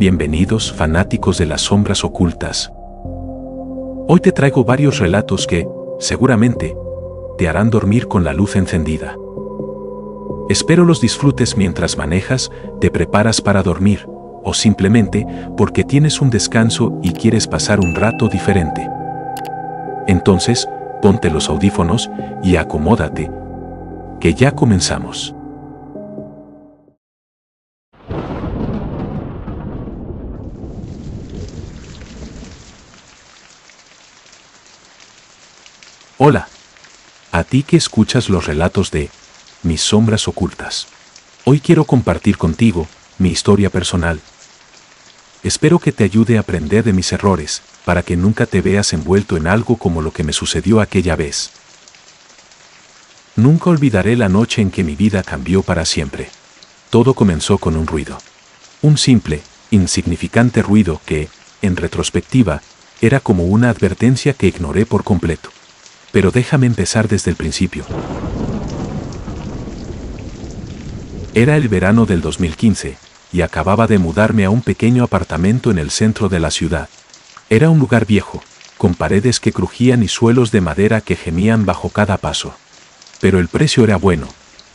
Bienvenidos, fanáticos de las sombras ocultas. Hoy te traigo varios relatos que, seguramente, te harán dormir con la luz encendida. Espero los disfrutes mientras manejas, te preparas para dormir, o simplemente porque tienes un descanso y quieres pasar un rato diferente. Entonces, ponte los audífonos y acomódate, que ya comenzamos. Hola, a ti que escuchas los relatos de Mis sombras ocultas. Hoy quiero compartir contigo mi historia personal. Espero que te ayude a aprender de mis errores, para que nunca te veas envuelto en algo como lo que me sucedió aquella vez. Nunca olvidaré la noche en que mi vida cambió para siempre. Todo comenzó con un ruido. Un simple, insignificante ruido que, en retrospectiva, era como una advertencia que ignoré por completo. Pero déjame empezar desde el principio. Era el verano del 2015, y acababa de mudarme a un pequeño apartamento en el centro de la ciudad. Era un lugar viejo, con paredes que crujían y suelos de madera que gemían bajo cada paso. Pero el precio era bueno,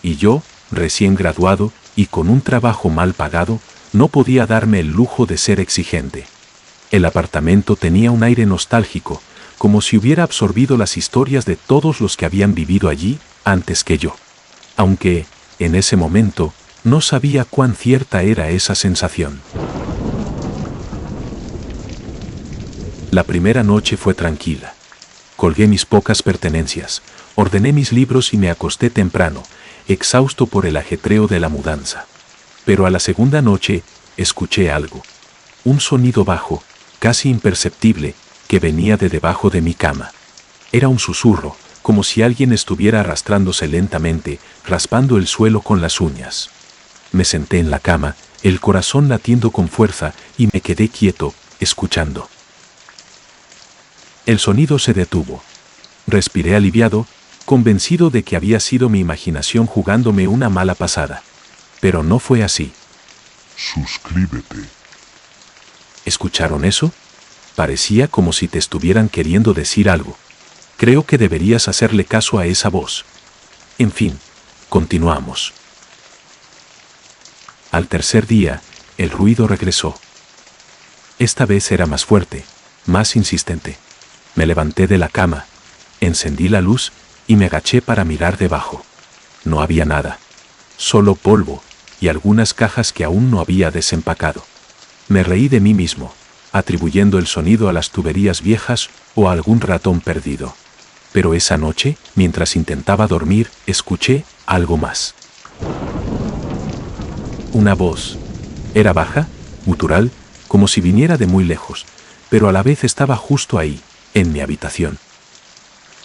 y yo, recién graduado y con un trabajo mal pagado, no podía darme el lujo de ser exigente. El apartamento tenía un aire nostálgico, como si hubiera absorbido las historias de todos los que habían vivido allí antes que yo. Aunque, en ese momento, no sabía cuán cierta era esa sensación. La primera noche fue tranquila. Colgué mis pocas pertenencias, ordené mis libros y me acosté temprano, exhausto por el ajetreo de la mudanza. Pero a la segunda noche, escuché algo. Un sonido bajo, casi imperceptible, que venía de debajo de mi cama. Era un susurro, como si alguien estuviera arrastrándose lentamente, raspando el suelo con las uñas. Me senté en la cama, el corazón latiendo con fuerza, y me quedé quieto, escuchando. El sonido se detuvo. Respiré aliviado, convencido de que había sido mi imaginación jugándome una mala pasada. Pero no fue así. Suscríbete. ¿Escucharon eso? Parecía como si te estuvieran queriendo decir algo. Creo que deberías hacerle caso a esa voz. En fin, continuamos. Al tercer día, el ruido regresó. Esta vez era más fuerte, más insistente. Me levanté de la cama, encendí la luz y me agaché para mirar debajo. No había nada. Solo polvo y algunas cajas que aún no había desempacado. Me reí de mí mismo, atribuyendo el sonido a las tuberías viejas o a algún ratón perdido. Pero esa noche, mientras intentaba dormir, escuché algo más. Una voz. Era baja, gutural, como si viniera de muy lejos, pero a la vez estaba justo ahí, en mi habitación.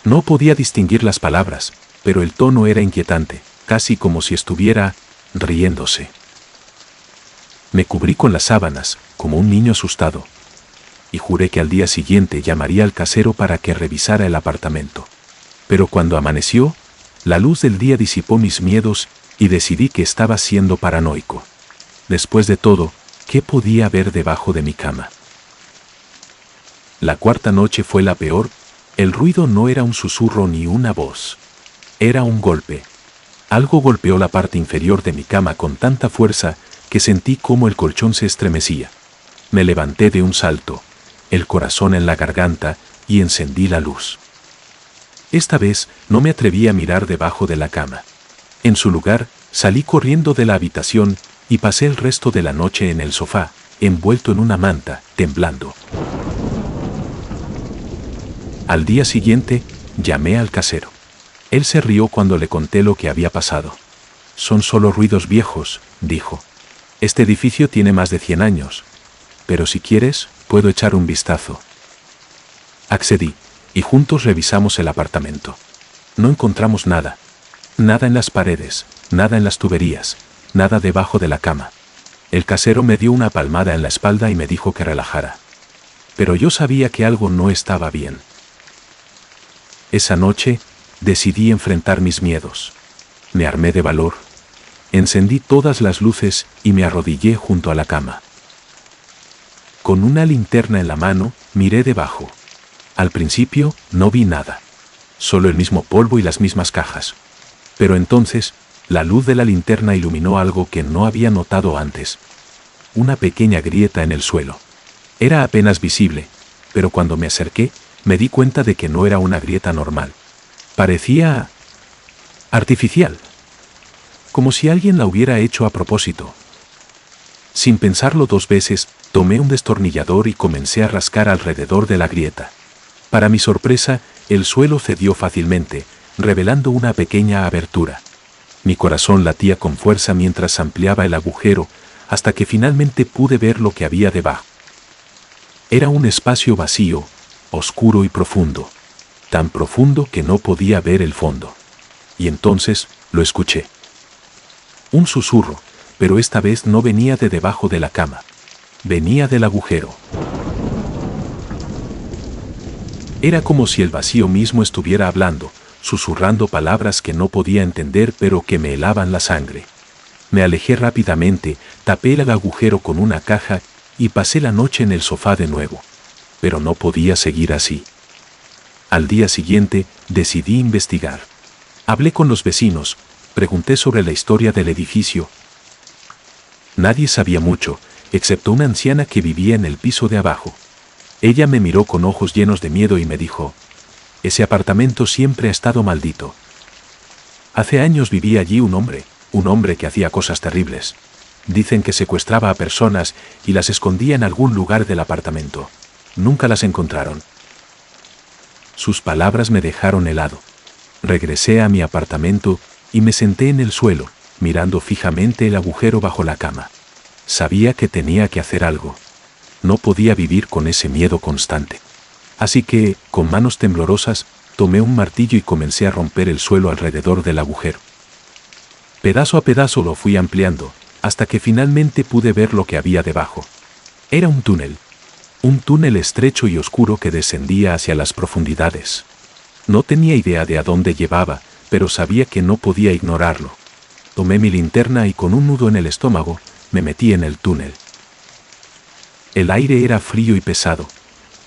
No podía distinguir las palabras, pero el tono era inquietante, casi como si estuviera riéndose. Me cubrí con las sábanas, como un niño asustado, y juré que al día siguiente llamaría al casero para que revisara el apartamento. Pero cuando amaneció, la luz del día disipó mis miedos y decidí que estaba siendo paranoico. Después de todo, ¿qué podía haber debajo de mi cama? La cuarta noche fue la peor. El ruido no era un susurro ni una voz. Era un golpe. Algo golpeó la parte inferior de mi cama con tanta fuerza que sentí como el colchón se estremecía. Me levanté de un salto, el corazón en la garganta, y encendí la luz. Esta vez no me atreví a mirar debajo de la cama. En su lugar, salí corriendo de la habitación y pasé el resto de la noche en el sofá, envuelto en una manta, temblando. Al día siguiente, llamé al casero. Él se rió cuando le conté lo que había pasado. «Son solo ruidos viejos», dijo. «Este edificio tiene más de 100 años. Pero si quieres, puedo echar un vistazo». Accedí, y juntos revisamos el apartamento. No encontramos nada. Nada en las paredes, nada en las tuberías, nada debajo de la cama. El casero me dio una palmada en la espalda y me dijo que relajara. Pero yo sabía que algo no estaba bien. Esa noche, decidí enfrentar mis miedos. Me armé de valor. Encendí todas las luces y me arrodillé junto a la cama. Con una linterna en la mano, miré debajo. Al principio, no vi nada. Solo el mismo polvo y las mismas cajas. Pero entonces, la luz de la linterna iluminó algo que no había notado antes. Una pequeña grieta en el suelo. Era apenas visible, pero cuando me acerqué, me di cuenta de que no era una grieta normal. Parecía artificial. Como si alguien la hubiera hecho a propósito. Sin pensarlo 2 veces, tomé un destornillador y comencé a rascar alrededor de la grieta. Para mi sorpresa, el suelo cedió fácilmente, revelando una pequeña abertura. Mi corazón latía con fuerza mientras ampliaba el agujero, hasta que finalmente pude ver lo que había debajo. Era un espacio vacío, oscuro y profundo. Tan profundo que no podía ver el fondo. Y entonces, lo escuché. Un susurro, pero esta vez no venía de debajo de la cama. Venía del agujero. Era como si el vacío mismo estuviera hablando, susurrando palabras que no podía entender pero que me helaban la sangre. Me alejé rápidamente, tapé el agujero con una caja y pasé la noche en el sofá de nuevo. Pero no podía seguir así. Al día siguiente, decidí investigar. Hablé con los vecinos, pregunté sobre la historia del edificio. Nadie sabía mucho, excepto una anciana que vivía en el piso de abajo. Ella me miró con ojos llenos de miedo y me dijo: «Ese apartamento siempre ha estado maldito. Hace años vivía allí un hombre que hacía cosas terribles. Dicen que secuestraba a personas y las escondía en algún lugar del apartamento. Nunca las encontraron». Sus palabras me dejaron helado. Regresé a mi apartamento y me senté en el suelo, mirando fijamente el agujero bajo la cama. Sabía que tenía que hacer algo. No podía vivir con ese miedo constante. Así que, con manos temblorosas, tomé un martillo y comencé a romper el suelo alrededor del agujero. Pedazo a pedazo lo fui ampliando, hasta que finalmente pude ver lo que había debajo. Era un túnel estrecho y oscuro que descendía hacia las profundidades. No tenía idea de a dónde llevaba, pero sabía que no podía ignorarlo. Tomé mi linterna y con un nudo en el estómago, me metí en el túnel. El aire era frío y pesado,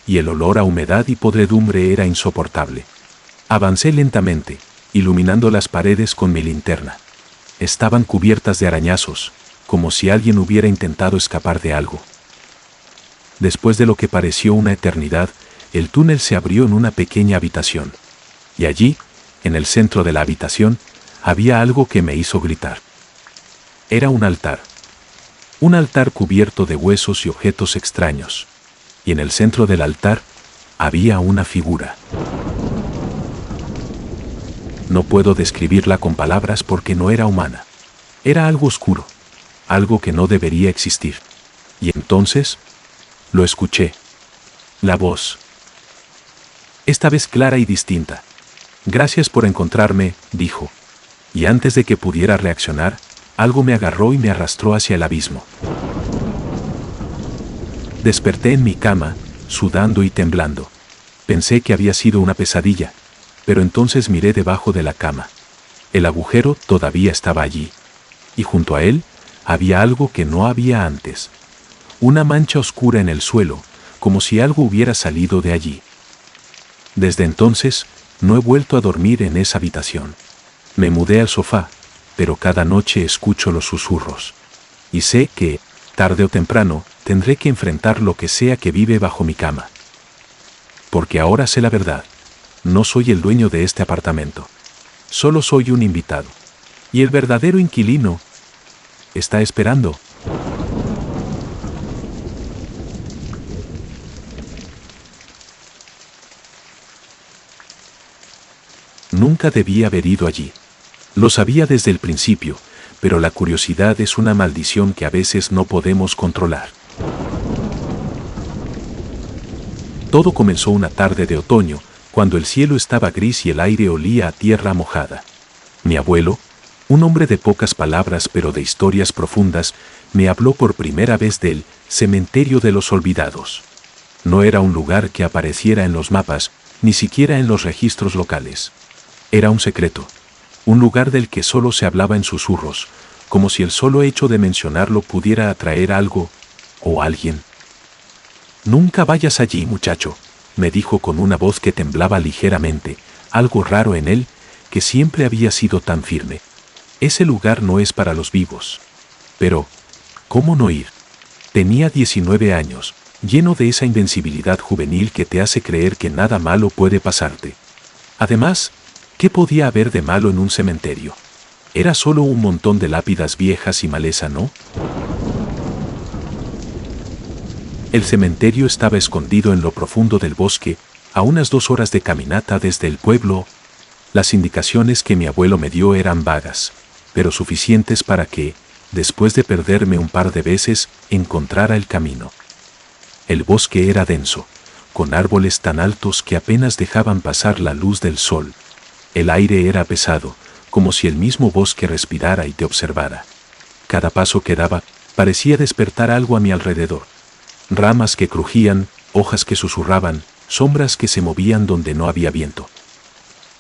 y el olor a humedad y podredumbre era insoportable. Avancé lentamente, iluminando las paredes con mi linterna. Estaban cubiertas de arañazos, como si alguien hubiera intentado escapar de algo. Después de lo que pareció una eternidad, el túnel se abrió en una pequeña habitación. Y allí, en el centro de la habitación, había algo que me hizo gritar. Era un altar. Un altar cubierto de huesos y objetos extraños. Y en el centro del altar, había una figura. No puedo describirla con palabras porque no era humana. Era algo oscuro, algo que no debería existir. Y entonces, lo escuché. La voz. Esta vez clara y distinta. «Gracias por encontrarme», dijo. Y antes de que pudiera reaccionar, algo me agarró y me arrastró hacia el abismo. Desperté en mi cama, sudando y temblando. Pensé que había sido una pesadilla, pero entonces miré debajo de la cama. El agujero todavía estaba allí. Y junto a él, había algo que no había antes. Una mancha oscura en el suelo, como si algo hubiera salido de allí. Desde entonces, no he vuelto a dormir en esa habitación. Me mudé al sofá, pero cada noche escucho los susurros. Y sé que, tarde o temprano, tendré que enfrentar lo que sea que vive bajo mi cama. Porque ahora sé la verdad. No soy el dueño de este apartamento. Solo soy un invitado. Y el verdadero inquilino está esperando. Nunca debí haber ido allí. Lo sabía desde el principio, pero la curiosidad es una maldición que a veces no podemos controlar. Todo comenzó una tarde de otoño, cuando el cielo estaba gris y el aire olía a tierra mojada. Mi abuelo, un hombre de pocas palabras pero de historias profundas, me habló por primera vez del cementerio de los olvidados. No era un lugar que apareciera en los mapas, ni siquiera en los registros locales. Era un secreto, un lugar del que solo se hablaba en susurros, como si el solo hecho de mencionarlo pudiera atraer algo o alguien. Nunca vayas allí, muchacho, me dijo con una voz que temblaba ligeramente, algo raro en él, que siempre había sido tan firme. Ese lugar no es para los vivos. Pero, ¿cómo no ir? Tenía 19 años, lleno de esa invencibilidad juvenil que te hace creer que nada malo puede pasarte. Además, ¿qué podía haber de malo en un cementerio? Era solo un montón de lápidas viejas y maleza, ¿no? El cementerio estaba escondido en lo profundo del bosque, a unas 2 horas de caminata desde el pueblo. Las indicaciones que mi abuelo me dio eran vagas, pero suficientes para que, después de perderme un par de veces, encontrara el camino. El bosque era denso, con árboles tan altos que apenas dejaban pasar la luz del sol. El aire era pesado, como si el mismo bosque respirara y te observara. Cada paso que daba parecía despertar algo a mi alrededor. Ramas que crujían, hojas que susurraban, sombras que se movían donde no había viento.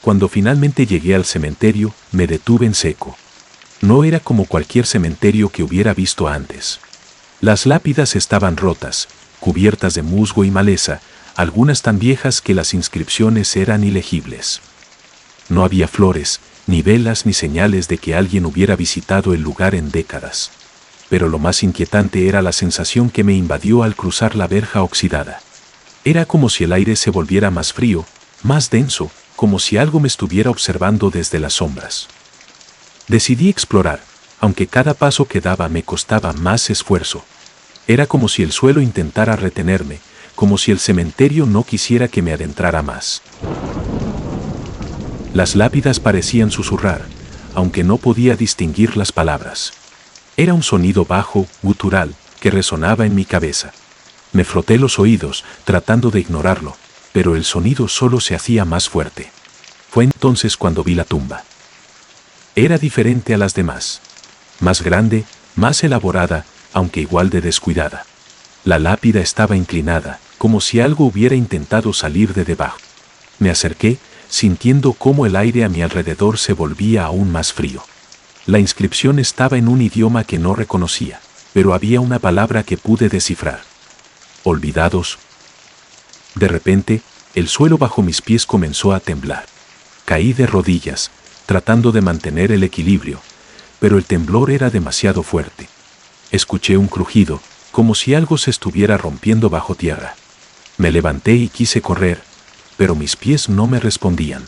Cuando finalmente llegué al cementerio, me detuve en seco. No era como cualquier cementerio que hubiera visto antes. Las lápidas estaban rotas, cubiertas de musgo y maleza, algunas tan viejas que las inscripciones eran ilegibles. No había flores, ni velas ni señales de que alguien hubiera visitado el lugar en décadas. Pero lo más inquietante era la sensación que me invadió al cruzar la verja oxidada. Era como si el aire se volviera más frío, más denso, como si algo me estuviera observando desde las sombras. Decidí explorar, aunque cada paso que daba me costaba más esfuerzo. Era como si el suelo intentara retenerme, como si el cementerio no quisiera que me adentrara más. Las lápidas parecían susurrar, aunque no podía distinguir las palabras. Era un sonido bajo, gutural, que resonaba en mi cabeza. Me froté los oídos, tratando de ignorarlo, pero el sonido solo se hacía más fuerte. Fue entonces cuando vi la tumba. Era diferente a las demás. Más grande, más elaborada, aunque igual de descuidada. La lápida estaba inclinada, como si algo hubiera intentado salir de debajo. Me acerqué, sintiendo cómo el aire a mi alrededor se volvía aún más frío. La inscripción estaba en un idioma que no reconocía, pero había una palabra que pude descifrar. Olvidados. De repente, el suelo bajo mis pies comenzó a temblar. Caí de rodillas, tratando de mantener el equilibrio, pero el temblor era demasiado fuerte. Escuché un crujido, como si algo se estuviera rompiendo bajo tierra. Me levanté y quise correr, pero mis pies no me respondían.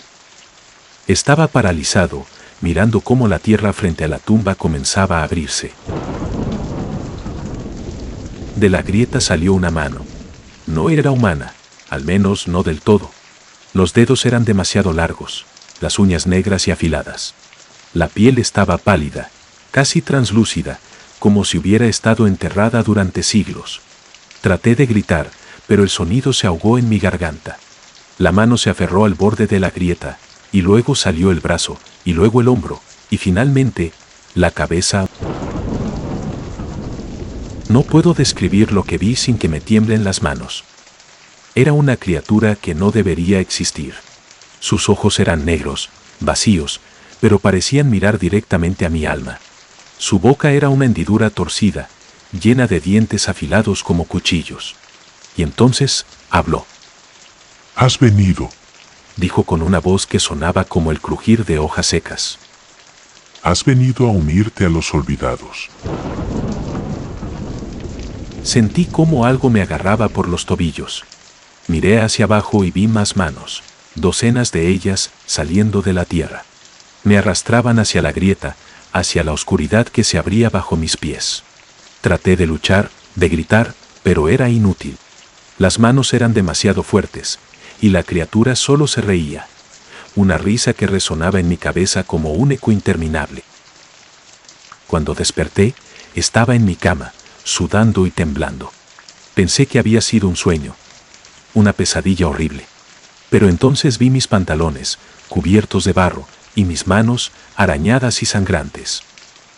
Estaba paralizado, mirando cómo la tierra frente a la tumba comenzaba a abrirse. De la grieta salió una mano. No era humana, al menos no del todo. Los dedos eran demasiado largos, las uñas negras y afiladas. La piel estaba pálida, casi translúcida, como si hubiera estado enterrada durante siglos. Traté de gritar, pero el sonido se ahogó en mi garganta. La mano se aferró al borde de la grieta, y luego salió el brazo, y luego el hombro, y finalmente, la cabeza. No puedo describir lo que vi sin que me tiemblen las manos. Era una criatura que no debería existir. Sus ojos eran negros, vacíos, pero parecían mirar directamente a mi alma. Su boca era una hendidura torcida, llena de dientes afilados como cuchillos. Y entonces, habló. Has venido. Dijo con una voz que sonaba como el crujir de hojas secas. Has venido a unirte a los olvidados. Sentí como algo me agarraba por los tobillos. Miré hacia abajo y vi más manos, docenas de ellas saliendo de la tierra. Me arrastraban hacia la grieta, hacia la oscuridad que se abría bajo mis pies. Traté de luchar, de gritar, pero era inútil. Las manos eran demasiado fuertes, y la criatura solo se reía. Una risa que resonaba en mi cabeza como un eco interminable. Cuando desperté, estaba en mi cama, sudando y temblando. Pensé que había sido un sueño, una pesadilla horrible. Pero entonces vi mis pantalones, cubiertos de barro, y mis manos, arañadas y sangrantes.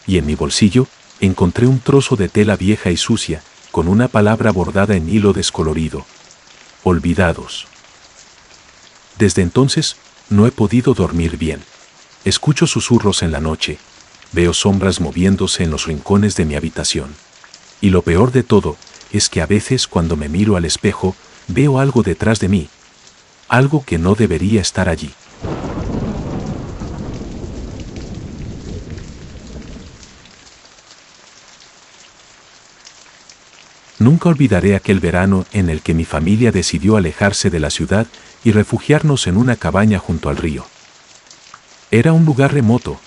Y en mi bolsillo, encontré un trozo de tela vieja y sucia, con una palabra bordada en hilo descolorido. Olvidados. Desde entonces, no he podido dormir bien. Escucho susurros en la noche, veo sombras moviéndose en los rincones de mi habitación. Y lo peor de todo, es que a veces cuando me miro al espejo, veo algo detrás de mí, algo que no debería estar allí. Nunca olvidaré aquel verano en el que mi familia decidió alejarse de la ciudad y refugiarnos en una cabaña junto al río. Era un lugar remoto,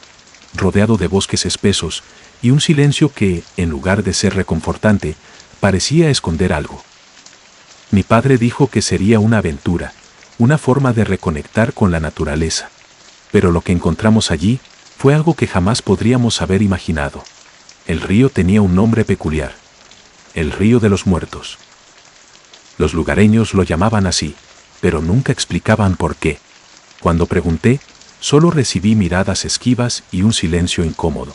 rodeado de bosques espesos y un silencio que, en lugar de ser reconfortante, parecía esconder algo. Mi padre dijo que sería una aventura, una forma de reconectar con la naturaleza. Pero lo que encontramos allí fue algo que jamás podríamos haber imaginado. El río tenía un nombre peculiar: el río de los muertos. Los lugareños lo llamaban así, pero nunca explicaban por qué. Cuando pregunté, solo recibí miradas esquivas y un silencio incómodo.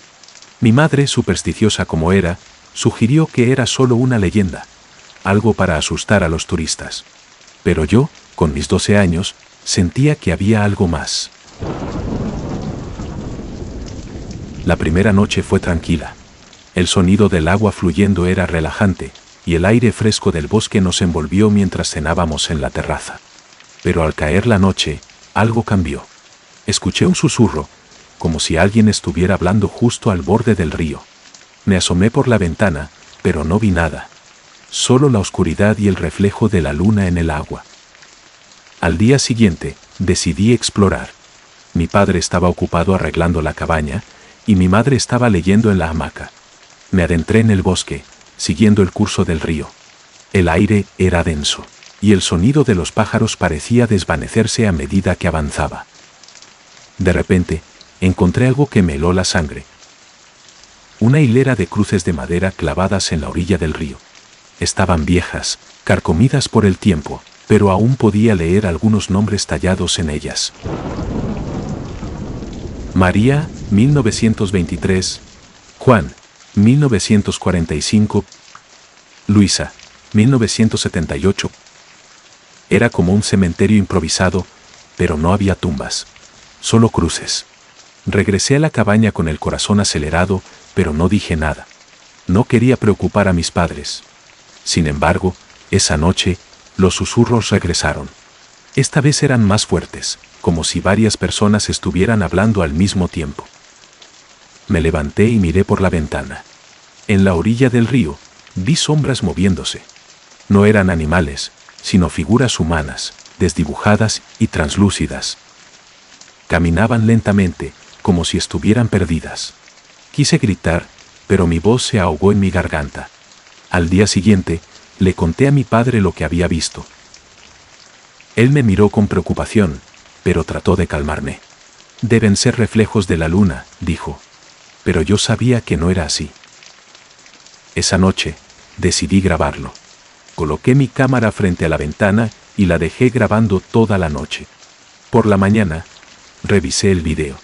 Mi madre, supersticiosa como era, sugirió que era solo una leyenda, algo para asustar a los turistas. Pero yo, con mis 12 años, sentía que había algo más. La primera noche fue tranquila. El sonido del agua fluyendo era relajante, y el aire fresco del bosque nos envolvió mientras cenábamos en la terraza. Pero al caer la noche, algo cambió. Escuché un susurro, como si alguien estuviera hablando justo al borde del río. Me asomé por la ventana, pero no vi nada. Solo la oscuridad y el reflejo de la luna en el agua. Al día siguiente, decidí explorar. Mi padre estaba ocupado arreglando la cabaña, y mi madre estaba leyendo en la hamaca. Me adentré en el bosque, siguiendo el curso del río. El aire era denso, y el sonido de los pájaros parecía desvanecerse a medida que avanzaba. De repente, encontré algo que me heló la sangre. Una hilera de cruces de madera clavadas en la orilla del río. Estaban viejas, carcomidas por el tiempo, pero aún podía leer algunos nombres tallados en ellas. María, 1923. Juan, 1945. Luisa, 1978. Era como un cementerio improvisado, pero no había tumbas, solo cruces. Regresé a la cabaña con el corazón acelerado, pero no dije nada. No quería preocupar a mis padres. Sin embargo, esa noche, los susurros regresaron. Esta vez eran más fuertes, como si varias personas estuvieran hablando al mismo tiempo. Me levanté y miré por la ventana. En la orilla del río, vi sombras moviéndose. No eran animales, sino figuras humanas, desdibujadas y translúcidas. Caminaban lentamente, como si estuvieran perdidas. Quise gritar, pero mi voz se ahogó en mi garganta. Al día siguiente, le conté a mi padre lo que había visto. Él me miró con preocupación, pero trató de calmarme. Deben ser reflejos de la luna, dijo. Pero yo sabía que no era así. Esa noche, decidí grabarlo. Coloqué mi cámara frente a la ventana y la dejé grabando toda la noche. Por la mañana, revisé el video.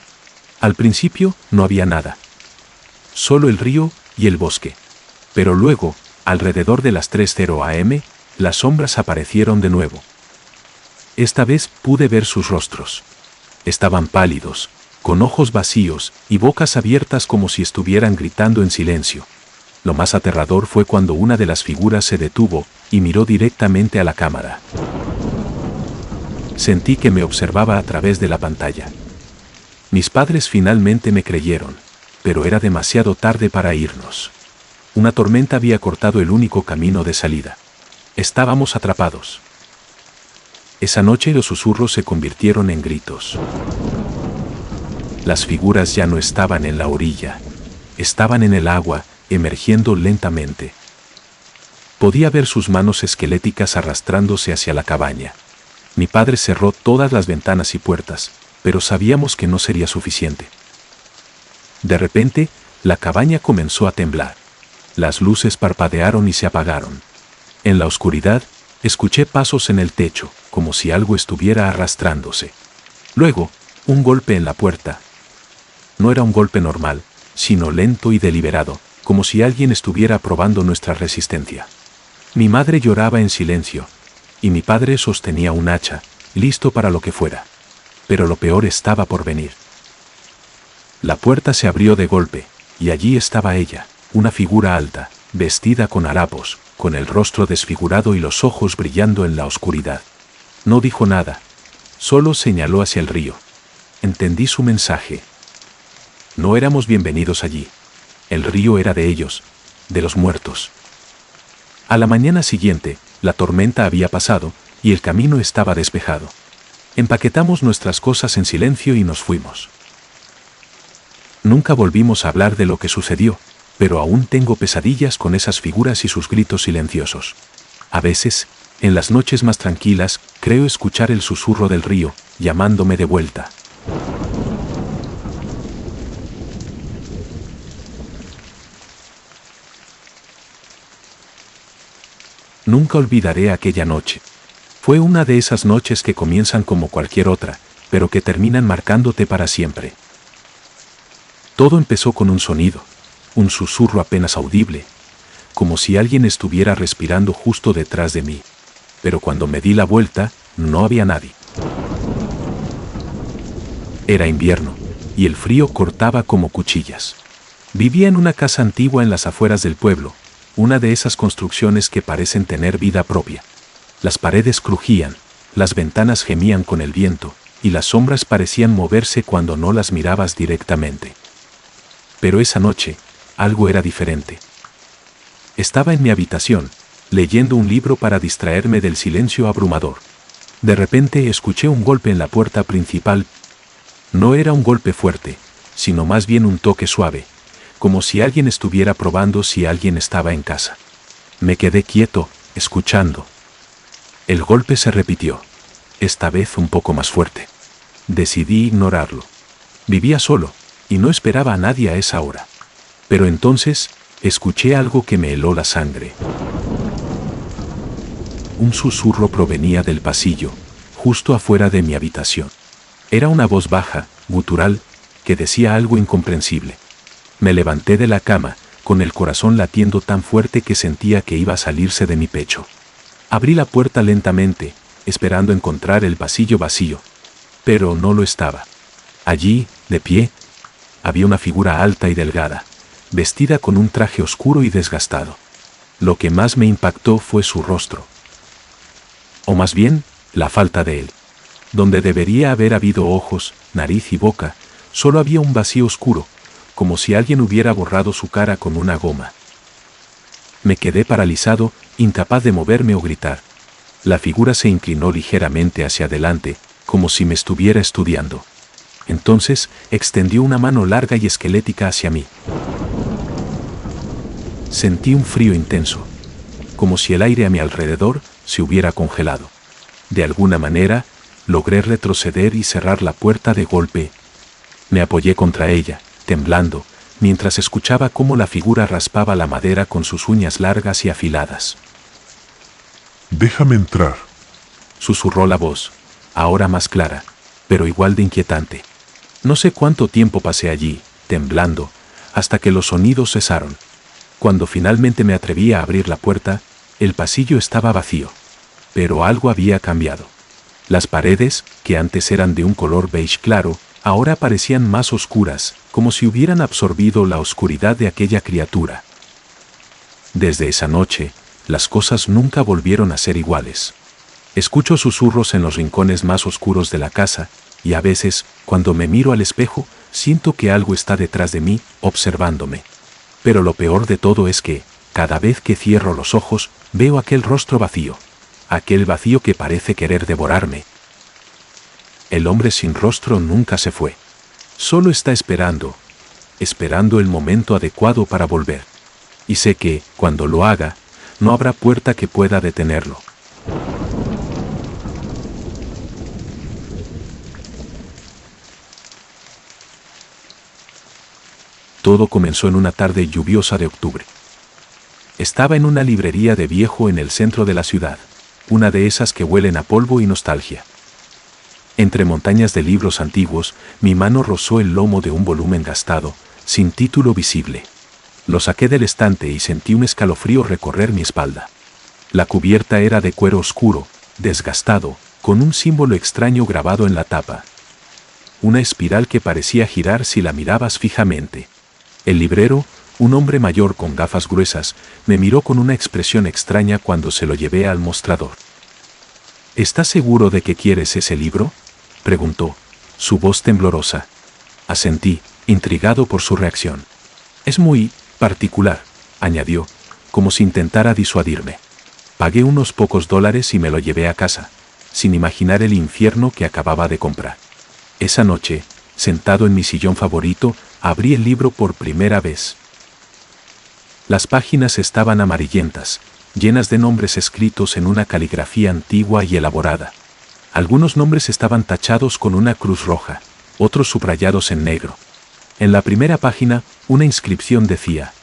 Al principio no había nada. Solo el río y el bosque. Pero luego, alrededor de las 3:00 am, las sombras aparecieron de nuevo. Esta vez pude ver sus rostros. Estaban pálidos, con ojos vacíos y bocas abiertas como si estuvieran gritando en silencio. Lo más aterrador fue cuando una de las figuras se detuvo y miró directamente a la cámara. Sentí que me observaba a través de la pantalla. Mis padres finalmente me creyeron, pero era demasiado tarde para irnos. Una tormenta había cortado el único camino de salida. Estábamos atrapados. Esa noche los susurros se convirtieron en gritos. Las figuras ya no estaban en la orilla, estaban en el agua, emergiendo lentamente. Podía ver sus manos esqueléticas arrastrándose hacia la cabaña. Mi padre cerró todas las ventanas y puertas, pero sabíamos que no sería suficiente. De repente, la cabaña comenzó a temblar. Las luces parpadearon y se apagaron. En la oscuridad, escuché pasos en el techo, como si algo estuviera arrastrándose. Luego, un golpe en la puerta. No era un golpe normal, sino lento y deliberado, como si alguien estuviera probando nuestra resistencia. Mi madre lloraba en silencio, y mi padre sostenía un hacha, listo para lo que fuera. Pero lo peor estaba por venir. La puerta se abrió de golpe, y allí estaba ella, una figura alta, vestida con harapos, con el rostro desfigurado y los ojos brillando en la oscuridad. No dijo nada, solo señaló hacia el río. Entendí su mensaje. No éramos bienvenidos allí. El río era de ellos, de los muertos. A la mañana siguiente, la tormenta había pasado y el camino estaba despejado. Empaquetamos nuestras cosas en silencio y nos fuimos. Nunca volvimos a hablar de lo que sucedió, pero aún tengo pesadillas con esas figuras y sus gritos silenciosos. A veces, en las noches más tranquilas, creo escuchar el susurro del río, llamándome de vuelta. Nunca olvidaré aquella noche. Fue una de esas noches que comienzan como cualquier otra, pero que terminan marcándote para siempre. Todo empezó con un sonido, un susurro apenas audible, como si alguien estuviera respirando justo detrás de mí. Pero cuando me di la vuelta, no había nadie. Era invierno, y el frío cortaba como cuchillas. Vivía en una casa antigua en las afueras del pueblo, una de esas construcciones que parecen tener vida propia. Las paredes crujían, las ventanas gemían con el viento, y las sombras parecían moverse cuando no las mirabas directamente. Pero esa noche, algo era diferente. Estaba en mi habitación, leyendo un libro para distraerme del silencio abrumador. De repente escuché un golpe en la puerta principal. No era un golpe fuerte, sino más bien un toque suave, como si alguien estuviera probando si alguien estaba en casa. Me quedé quieto, escuchando. El golpe se repitió, esta vez un poco más fuerte. Decidí ignorarlo. Vivía solo, y no esperaba a nadie a esa hora. Pero entonces, escuché algo que me heló la sangre. Un susurro provenía del pasillo, justo afuera de mi habitación. Era una voz baja, gutural, que decía algo incomprensible. Me levanté de la cama, con el corazón latiendo tan fuerte que sentía que iba a salirse de mi pecho. Abrí la puerta lentamente, esperando encontrar el pasillo vacío. Pero no lo estaba. Allí, de pie, había una figura alta y delgada, vestida con un traje oscuro y desgastado. Lo que más me impactó fue su rostro. O más bien, la falta de él. Donde debería haber habido ojos, nariz y boca, solo había un vacío oscuro, como si alguien hubiera borrado su cara con una goma. Me quedé paralizado, incapaz de moverme o gritar. La figura se inclinó ligeramente hacia adelante, como si me estuviera estudiando. Entonces, extendió una mano larga y esquelética hacia mí. Sentí un frío intenso, como si el aire a mi alrededor se hubiera congelado. De alguna manera, logré retroceder y cerrar la puerta de golpe. Me apoyé contra ella, temblando, mientras escuchaba cómo la figura raspaba la madera con sus uñas largas y afiladas. «Déjame entrar», susurró la voz, ahora más clara, pero igual de inquietante. No sé cuánto tiempo pasé allí, temblando, hasta que los sonidos cesaron. Cuando finalmente me atreví a abrir la puerta, el pasillo estaba vacío. Pero algo había cambiado. Las paredes, que antes eran de un color beige claro, ahora parecían más oscuras, como si hubieran absorbido la oscuridad de aquella criatura. Desde esa noche, las cosas nunca volvieron a ser iguales. Escucho susurros en los rincones más oscuros de la casa, y a veces, cuando me miro al espejo, siento que algo está detrás de mí, observándome. Pero lo peor de todo es que, cada vez que cierro los ojos, veo aquel rostro vacío. Aquel vacío que parece querer devorarme. El hombre sin rostro nunca se fue. Solo está esperando el momento adecuado para volver. Y sé que, cuando lo haga, no habrá puerta que pueda detenerlo. Todo comenzó en una tarde lluviosa de octubre. Estaba en una librería de viejo en el centro de la ciudad, una de esas que huelen a polvo y nostalgia. Entre montañas de libros antiguos, mi mano rozó el lomo de un volumen gastado, sin título visible. Lo saqué del estante y sentí un escalofrío recorrer mi espalda. La cubierta era de cuero oscuro, desgastado, con un símbolo extraño grabado en la tapa. Una espiral que parecía girar si la mirabas fijamente. El librero, Un hombre mayor con gafas gruesas me miró con una expresión extraña cuando se lo llevé al mostrador. ¿Estás seguro de que quieres ese libro?, preguntó, su voz temblorosa. Asentí, intrigado por su reacción. Es muy particular, añadió, como si intentara disuadirme. Pagué unos pocos dólares y me lo llevé a casa, sin imaginar el infierno que acababa de comprar. Esa noche, sentado en mi sillón favorito, abrí el libro por primera vez. Las páginas estaban amarillentas, llenas de nombres escritos en una caligrafía antigua y elaborada. Algunos nombres estaban tachados con una cruz roja, otros subrayados en negro. En la primera página, una inscripción decía: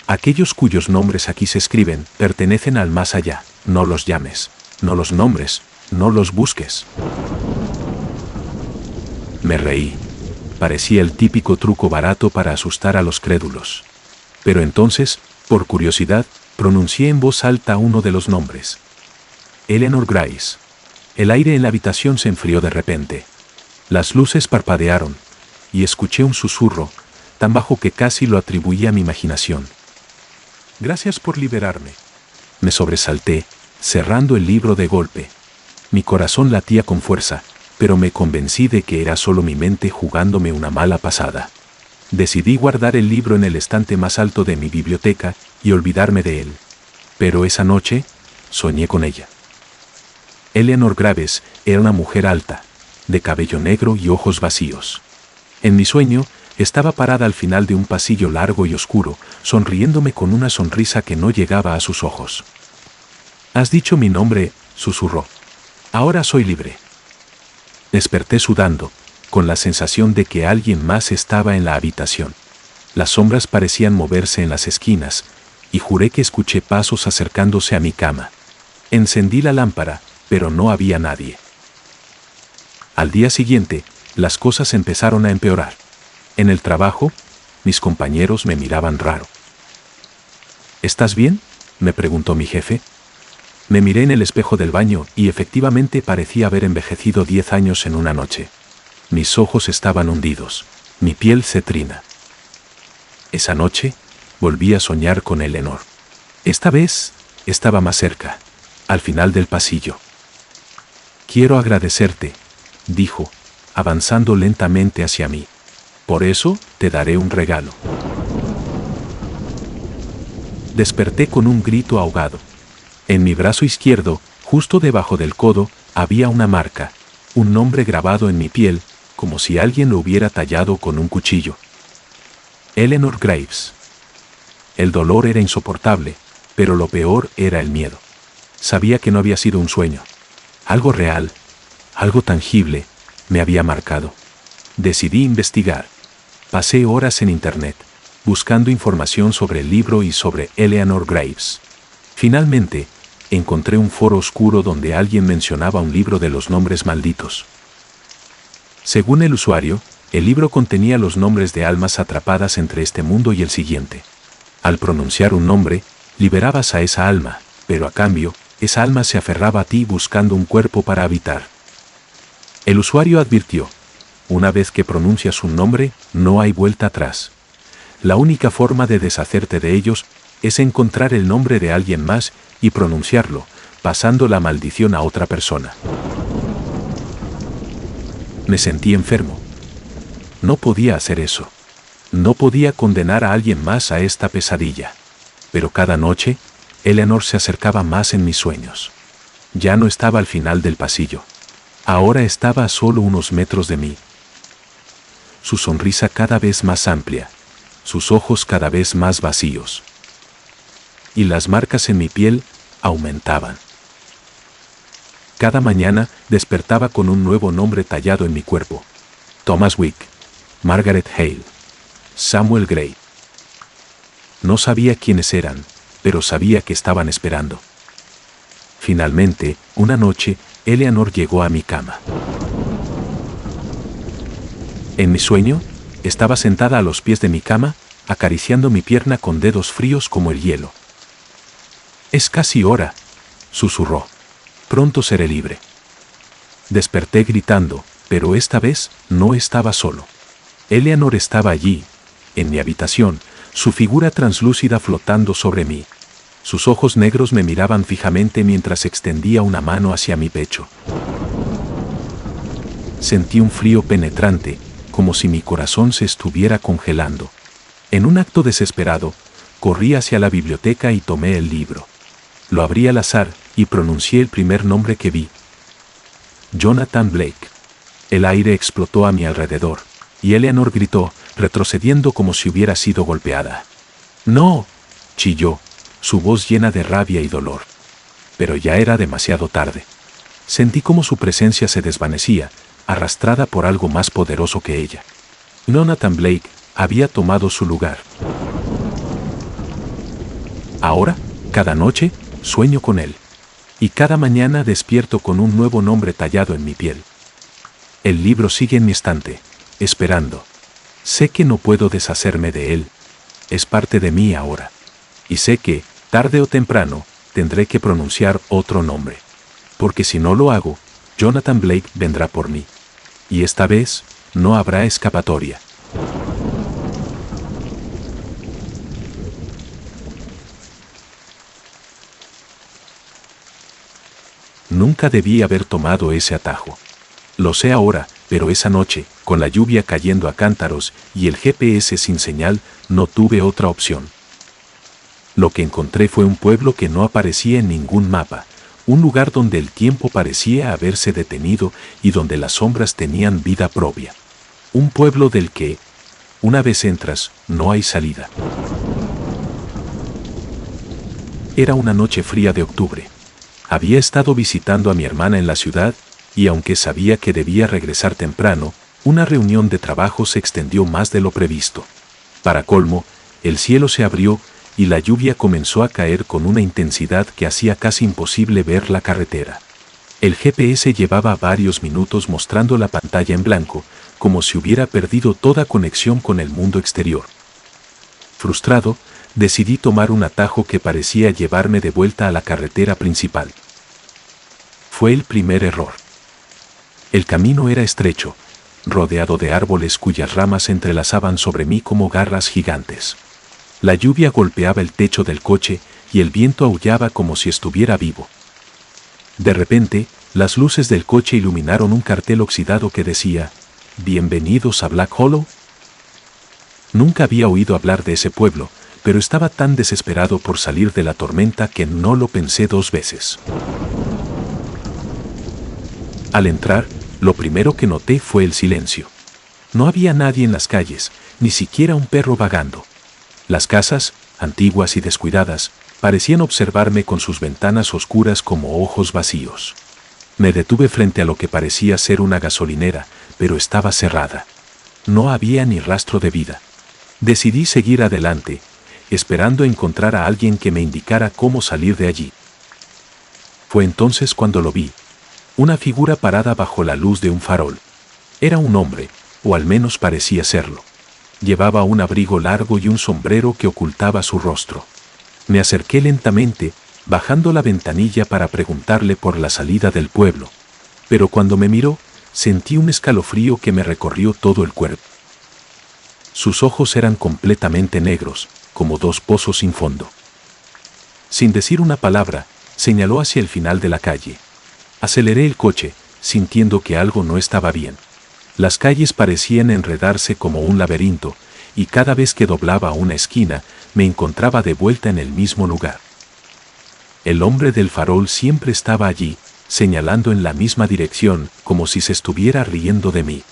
aquellos cuyos nombres aquí se escriben pertenecen al más allá, no los llames, no los nombres, no los busques. Me reí. Parecía el típico truco barato para asustar a los crédulos. Pero entonces, por curiosidad, pronuncié en voz alta uno de los nombres. Eleanor Grace. El aire en la habitación se enfrió de repente. Las luces parpadearon, y escuché un susurro, tan bajo que casi lo atribuí a mi imaginación. Gracias por liberarme. Me sobresalté, cerrando el libro de golpe. Mi corazón latía con fuerza, pero me convencí de que era solo mi mente jugándome una mala pasada. Decidí guardar el libro en el estante más alto de mi biblioteca y olvidarme de él. Pero esa noche, soñé con ella. Eleanor Graves era una mujer alta, de cabello negro y ojos vacíos. En mi sueño, estaba parada al final de un pasillo largo y oscuro, sonriéndome con una sonrisa que no llegaba a sus ojos. «Has dicho mi nombre», susurró. «Ahora soy libre». Desperté sudando, con la sensación de que alguien más estaba en la habitación. Las sombras parecían moverse en las esquinas, y juré que escuché pasos acercándose a mi cama. Encendí la lámpara, pero no había nadie. Al día siguiente, las cosas empezaron a empeorar. En el trabajo, mis compañeros me miraban raro. ¿Estás bien?, me preguntó mi jefe. Me miré en el espejo del baño y efectivamente parecía haber envejecido 10 años en una noche. Mis ojos estaban hundidos, mi piel cetrina. Esa noche, volví a soñar con Eleanor. Esta vez, estaba más cerca, al final del pasillo. «Quiero agradecerte», dijo, avanzando lentamente hacia mí. «Por eso, te daré un regalo». Desperté con un grito ahogado. En mi brazo izquierdo, justo debajo del codo, había una marca, un nombre grabado en mi piel, como si alguien lo hubiera tallado con un cuchillo. Eleanor Graves. El dolor era insoportable, pero lo peor era el miedo. Sabía que no había sido un sueño. Algo real, algo tangible, me había marcado. Decidí investigar. Pasé horas en internet, buscando información sobre el libro y sobre Eleanor Graves. Finalmente, encontré un foro oscuro donde alguien mencionaba un libro de los nombres malditos. Según el usuario, el libro contenía los nombres de almas atrapadas entre este mundo y el siguiente. Al pronunciar un nombre, liberabas a esa alma, pero a cambio, esa alma se aferraba a ti buscando un cuerpo para habitar. El usuario advirtió: una vez que pronuncias un nombre, no hay vuelta atrás. La única forma de deshacerte de ellos es encontrar el nombre de alguien más y pronunciarlo, pasando la maldición a otra persona. Me sentí enfermo. No podía hacer eso. No podía condenar a alguien más a esta pesadilla. Pero cada noche, Eleanor se acercaba más en mis sueños. Ya no estaba al final del pasillo. Ahora estaba a solo unos metros de mí. Su sonrisa cada vez más amplia, sus ojos cada vez más vacíos. Y las marcas en mi piel aumentaban. Cada mañana despertaba con un nuevo nombre tallado en mi cuerpo: Thomas Wick, Margaret Hale, Samuel Gray. No sabía quiénes eran, pero sabía que estaban esperando. Finalmente, una noche, Eleanor llegó a mi cama. En mi sueño, estaba sentada a los pies de mi cama, acariciando mi pierna con dedos fríos como el hielo. «Es casi hora», susurró. «Pronto seré libre». Desperté gritando, pero esta vez no estaba solo. Eleanor estaba allí, en mi habitación, su figura translúcida flotando sobre mí. Sus ojos negros me miraban fijamente mientras extendía una mano hacia mi pecho. Sentí un frío penetrante, como si mi corazón se estuviera congelando. En un acto desesperado, corrí hacia la biblioteca y tomé el libro. Lo abrí al azar y pronuncié el primer nombre que vi. Jonathan Blake. El aire explotó a mi alrededor, y Eleanor gritó, retrocediendo como si hubiera sido golpeada. ¡No!, chilló, su voz llena de rabia y dolor. Pero ya era demasiado tarde. Sentí como su presencia se desvanecía, arrastrada por algo más poderoso que ella. Jonathan Blake había tomado su lugar. Ahora, cada noche, sueño con él. Y cada mañana despierto con un nuevo nombre tallado en mi piel. El libro sigue en mi estante, esperando. Sé que no puedo deshacerme de él. Es parte de mí ahora. Y sé que, tarde o temprano, tendré que pronunciar otro nombre. Porque si no lo hago, Jonathan Blake vendrá por mí. Y esta vez, no habrá escapatoria. Nunca debí haber tomado ese atajo. Lo sé ahora, pero esa noche, con la lluvia cayendo a cántaros y el GPS sin señal, no tuve otra opción. Lo que encontré fue un pueblo que no aparecía en ningún mapa, un lugar donde el tiempo parecía haberse detenido y donde las sombras tenían vida propia. Un pueblo del que, una vez entras, no hay salida. Era una noche fría de octubre. Había estado visitando a mi hermana en la ciudad, y aunque sabía que debía regresar temprano, una reunión de trabajo se extendió más de lo previsto. Para colmo, el cielo se abrió y la lluvia comenzó a caer con una intensidad que hacía casi imposible ver la carretera. El GPS llevaba varios minutos mostrando la pantalla en blanco, como si hubiera perdido toda conexión con el mundo exterior. Frustrado, decidí tomar un atajo que parecía llevarme de vuelta a la carretera principal. Fue el primer error. El camino era estrecho, rodeado de árboles cuyas ramas se entrelazaban sobre mí como garras gigantes. La lluvia golpeaba el techo del coche y el viento aullaba como si estuviera vivo. De repente, las luces del coche iluminaron un cartel oxidado que decía, «Bienvenidos a Black Hollow». Nunca había oído hablar de ese pueblo, pero estaba tan desesperado por salir de la tormenta que no lo pensé dos veces. Al entrar, lo primero que noté fue el silencio. No había nadie en las calles, ni siquiera un perro vagando. Las casas, antiguas y descuidadas, parecían observarme con sus ventanas oscuras como ojos vacíos. Me detuve frente a lo que parecía ser una gasolinera, pero estaba cerrada. No había ni rastro de vida. Decidí seguir adelante, esperando encontrar a alguien que me indicara cómo salir de allí. Fue entonces cuando lo vi. Una figura parada bajo la luz de un farol. Era un hombre, o al menos parecía serlo. Llevaba un abrigo largo y un sombrero que ocultaba su rostro. Me acerqué lentamente, bajando la ventanilla para preguntarle por la salida del pueblo. Pero cuando me miró, sentí un escalofrío que me recorrió todo el cuerpo. Sus ojos eran completamente negros, como dos pozos sin fondo. Sin decir una palabra, señaló hacia el final de la calle. Aceleré el coche, sintiendo que algo no estaba bien. Las calles parecían enredarse como un laberinto, y cada vez que doblaba una esquina, me encontraba de vuelta en el mismo lugar. El hombre del farol siempre estaba allí, señalando en la misma dirección, como si se estuviera riendo de mí.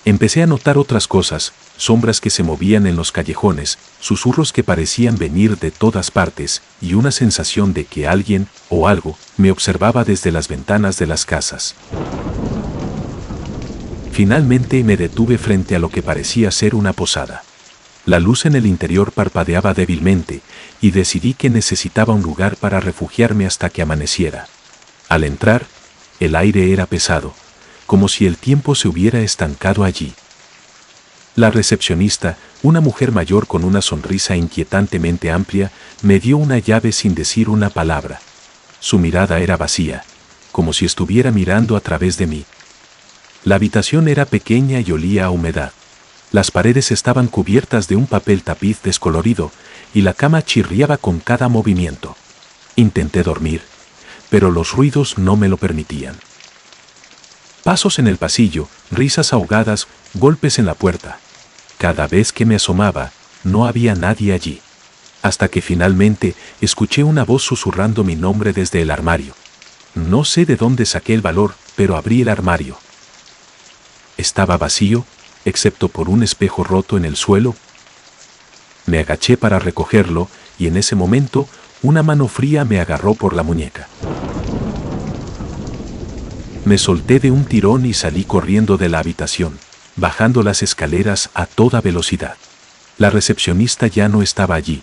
Empecé a notar otras cosas, sombras que se movían en los callejones, susurros que parecían venir de todas partes, y una sensación de que alguien, o algo, me observaba desde las ventanas de las casas. Finalmente me detuve frente a lo que parecía ser una posada. La luz en el interior parpadeaba débilmente, y decidí que necesitaba un lugar para refugiarme hasta que amaneciera. Al entrar, el aire era pesado, como si el tiempo se hubiera estancado allí. La recepcionista, una mujer mayor con una sonrisa inquietantemente amplia, me dio una llave sin decir una palabra. Su mirada era vacía, como si estuviera mirando a través de mí. La habitación era pequeña y olía a humedad. Las paredes estaban cubiertas de un papel tapiz descolorido y la cama chirriaba con cada movimiento. Intenté dormir, pero los ruidos no me lo permitían. Pasos en el pasillo, risas ahogadas, golpes en la puerta. Cada vez que me asomaba, no había nadie allí. Hasta que finalmente escuché una voz susurrando mi nombre desde el armario. No sé de dónde saqué el valor, pero abrí el armario. Estaba vacío, excepto por un espejo roto en el suelo. Me agaché para recogerlo y en ese momento una mano fría me agarró por la muñeca. Me solté de un tirón y salí corriendo de la habitación, bajando las escaleras a toda velocidad. La recepcionista ya no estaba allí,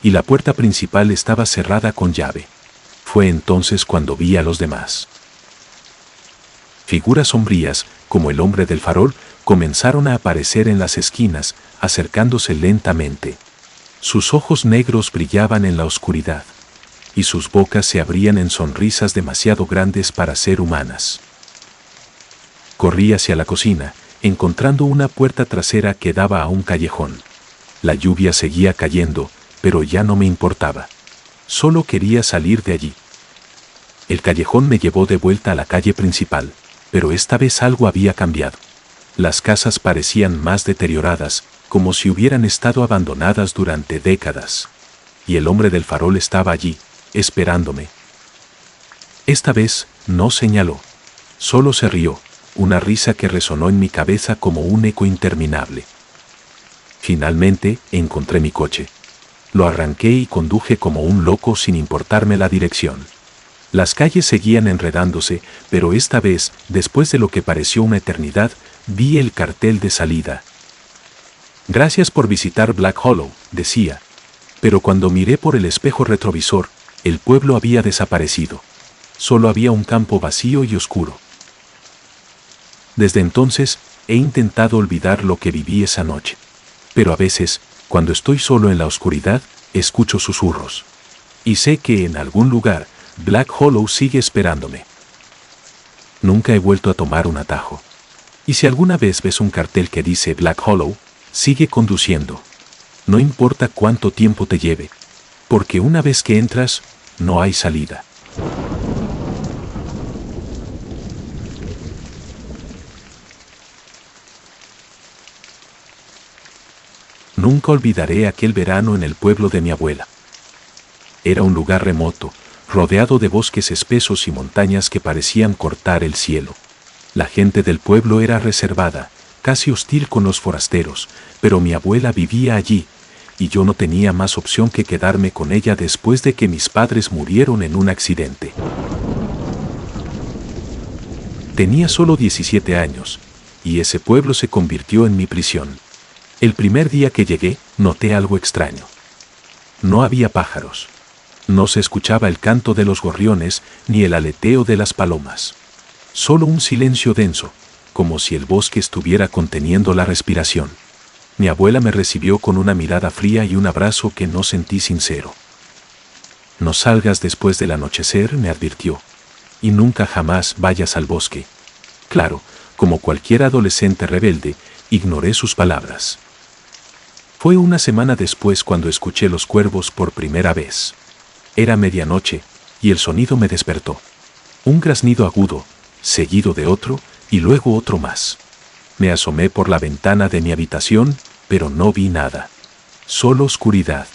y la puerta principal estaba cerrada con llave. Fue entonces cuando vi a los demás. Figuras sombrías, como el hombre del farol, comenzaron a aparecer en las esquinas, acercándose lentamente. Sus ojos negros brillaban en la oscuridad, y sus bocas se abrían en sonrisas demasiado grandes para ser humanas. Corrí hacia la cocina, encontrando una puerta trasera que daba a un callejón. La lluvia seguía cayendo, pero ya no me importaba. Solo quería salir de allí. El callejón me llevó de vuelta a la calle principal, pero esta vez algo había cambiado. Las casas parecían más deterioradas, como si hubieran estado abandonadas durante décadas. Y el hombre del farol estaba allí, esperándome. Esta vez no señaló, solo se rió, una risa que resonó en mi cabeza como un eco interminable. Finalmente encontré mi coche. Lo arranqué y conduje como un loco sin importarme la dirección. Las calles seguían enredándose, pero esta vez, después de lo que pareció una eternidad, vi el cartel de salida. Gracias por visitar Black Hollow, decía. Pero cuando miré por el espejo retrovisor, el pueblo había desaparecido. Solo había un campo vacío y oscuro. Desde entonces, he intentado olvidar lo que viví esa noche. Pero a veces, cuando estoy solo en la oscuridad, escucho susurros. Y sé que en algún lugar, Black Hollow sigue esperándome. Nunca he vuelto a tomar un atajo. Y si alguna vez ves un cartel que dice Black Hollow, sigue conduciendo. No importa cuánto tiempo te lleve, porque una vez que entras, no hay salida. Nunca olvidaré aquel verano en el pueblo de mi abuela. Era un lugar remoto, rodeado de bosques espesos y montañas que parecían cortar el cielo. La gente del pueblo era reservada, casi hostil con los forasteros, pero mi abuela vivía allí, y yo no tenía más opción que quedarme con ella después de que mis padres murieron en un accidente. Tenía solo 17 años, y ese pueblo se convirtió en mi prisión. El primer día que llegué, noté algo extraño. No había pájaros. No se escuchaba el canto de los gorriones ni el aleteo de las palomas. Solo un silencio denso, como si el bosque estuviera conteniendo la respiración. Mi abuela me recibió con una mirada fría y un abrazo que no sentí sincero. No salgas después del anochecer, me advirtió. Y nunca jamás vayas al bosque. Claro, como cualquier adolescente rebelde, ignoré sus palabras. Fue una semana después cuando escuché los cuervos por primera vez. Era medianoche, y el sonido me despertó. Un graznido agudo, seguido de otro, y luego otro más. Me asomé por la ventana de mi habitación, pero no vi nada. Solo oscuridad.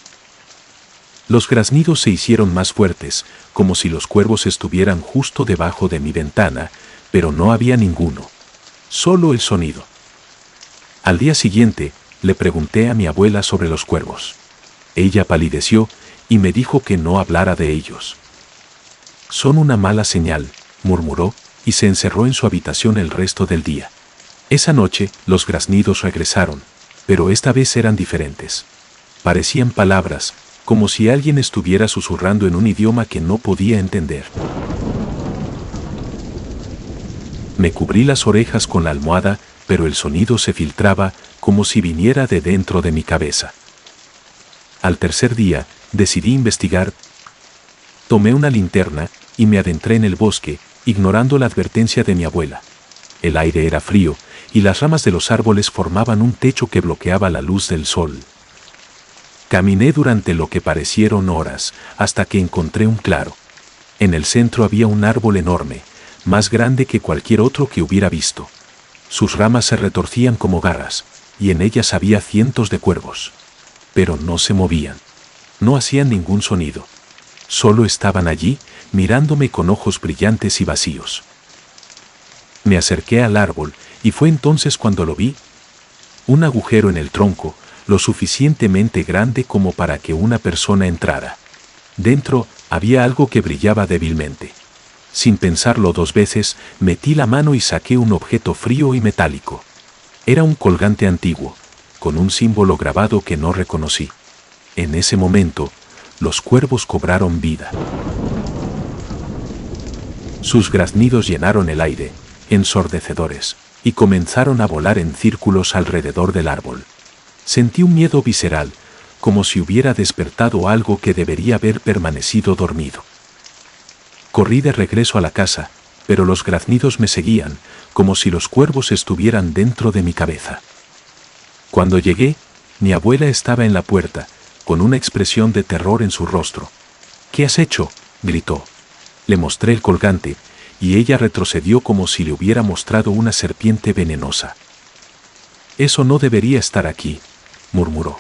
Los graznidos se hicieron más fuertes, como si los cuervos estuvieran justo debajo de mi ventana, pero no había ninguno. Solo el sonido. Al día siguiente, le pregunté a mi abuela sobre los cuervos. Ella palideció y me dijo que no hablara de ellos. Son una mala señal, murmuró, y se encerró en su habitación el resto del día. Esa noche, los graznidos regresaron, pero esta vez eran diferentes. Parecían palabras, como si alguien estuviera susurrando en un idioma que no podía entender. Me cubrí las orejas con la almohada, pero el sonido se filtraba como si viniera de dentro de mi cabeza. Al tercer día, decidí investigar. Tomé una linterna y me adentré en el bosque, ignorando la advertencia de mi abuela. El aire era frío y las ramas de los árboles formaban un techo que bloqueaba la luz del sol. Caminé durante lo que parecieron horas, hasta que encontré un claro. En el centro había un árbol enorme, más grande que cualquier otro que hubiera visto. Sus ramas se retorcían como garras, y en ellas había cientos de cuervos. Pero no se movían. No hacían ningún sonido. Solo estaban allí, mirándome con ojos brillantes y vacíos. Me acerqué al árbol, y fue entonces cuando lo vi. Un agujero en el tronco, lo suficientemente grande como para que una persona entrara. Dentro había algo que brillaba débilmente. Sin pensarlo 2 veces, metí la mano y saqué un objeto frío y metálico. Era un colgante antiguo, con un símbolo grabado que no reconocí. En ese momento, los cuervos cobraron vida. Sus graznidos llenaron el aire, ensordecedores, y comenzaron a volar en círculos alrededor del árbol. Sentí un miedo visceral, como si hubiera despertado algo que debería haber permanecido dormido. Corrí de regreso a la casa, pero los graznidos me seguían, como si los cuervos estuvieran dentro de mi cabeza. Cuando llegué, mi abuela estaba en la puerta, con una expresión de terror en su rostro. «¿Qué has hecho?», gritó. Le mostré el colgante, y ella retrocedió como si le hubiera mostrado una serpiente venenosa. «Eso no debería estar aquí», murmuró.